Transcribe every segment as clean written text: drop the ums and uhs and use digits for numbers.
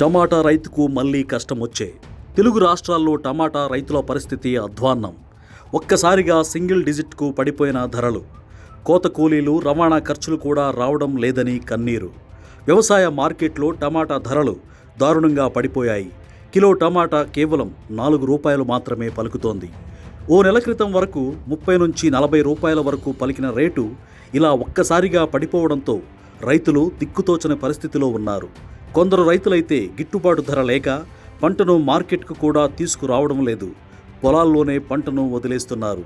టమాటా రైతుకు మళ్లీ కష్టమొచ్చే. తెలుగు రాష్ట్రాల్లో టమాటా రైతుల పరిస్థితి అధ్వాన్నం. ఒక్కసారిగా సింగిల్ డిజిట్కు పడిపోయిన ధరలు, కోత కూలీలు, రవాణా ఖర్చులు కూడా రావడం లేదని కన్నీరు. వ్యవసాయ మార్కెట్లో టమాటా ధరలు దారుణంగా పడిపోయాయి. కిలో టమాటా కేవలం ₹4 మాత్రమే పలుకుతోంది. ఓ నెల క్రితం వరకు 30 నుంచి 40 రూపాయల వరకు పలికిన రేటు ఇలా ఒక్కసారిగా పడిపోవడంతో రైతులు దిక్కుతోచని పరిస్థితిలో ఉన్నారు. కొందరు రైతులైతే గిట్టుబాటు ధర లేక పంటను మార్కెట్కు కూడా తీసుకురావడం లేదు. పొలాల్లోనే పంటను వదిలేస్తున్నారు.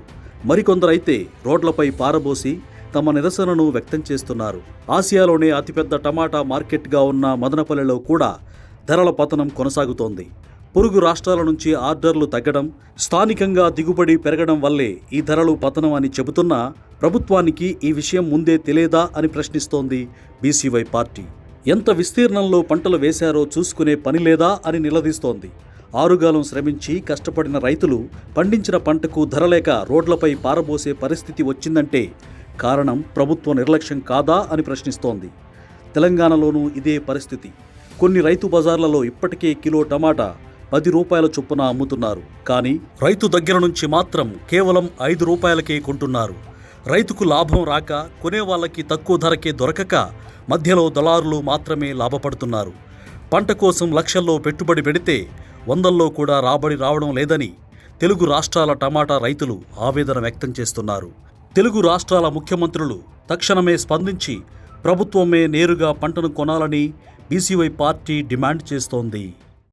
మరికొందరైతే రోడ్లపై పారబోసి తమ నిరసనను వ్యక్తం చేస్తున్నారు. ఆసియాలోనే అతిపెద్ద టమాటా మార్కెట్గా ఉన్న మదనపల్లెలో కూడా ధరల పతనం కొనసాగుతోంది. పొరుగు రాష్ట్రాల నుంచి ఆర్డర్లు తగ్గడం, స్థానికంగా దిగుబడి పెరగడం వల్లే ఈ ధరలు పతనం అని చెబుతున్నా ప్రభుత్వానికి ఈ విషయం ముందే తెలియదా అని ప్రశ్నిస్తోంది బీసీవై పార్టీ. ఎంత విస్తీర్ణంలో పంటలు వేశారో చూసుకునే పని లేదా అని నిలదీస్తోంది. ఆరుగాలం శ్రమించి కష్టపడిన రైతులు పండించిన పంటకు ధర లేక రోడ్లపై పారబోసే పరిస్థితి వచ్చిందంటే కారణం ప్రభుత్వ నిర్లక్ష్యం కాదా అని ప్రశ్నిస్తోంది. తెలంగాణలోనూ ఇదే పరిస్థితి. కొన్ని రైతు బజార్లలో ఇప్పటికే కిలో టమాటా ₹10 చొప్పున అమ్ముతున్నారు. కానీ రైతు దగ్గర నుంచి మాత్రం కేవలం ₹5కే కొంటున్నారు. రైతుకు లాభం రాక, కొనేవాళ్ళకి తక్కువ ధరకే దొరకక మధ్యలో దళారులు మాత్రమే లాభపడుతున్నారు. పంట కోసం లక్షల్లో పెట్టుబడి పెడితే వందల్లో కూడా రాబడి రావడం లేదని తెలుగు రాష్ట్రాల టమాటా రైతులు ఆవేదన వ్యక్తం చేస్తున్నారు. తెలుగు రాష్ట్రాల ముఖ్యమంత్రులు తక్షణమే స్పందించి ప్రభుత్వమే నేరుగా పంటను కొనాలని బీసీవై పార్టీ డిమాండ్ చేస్తోంది.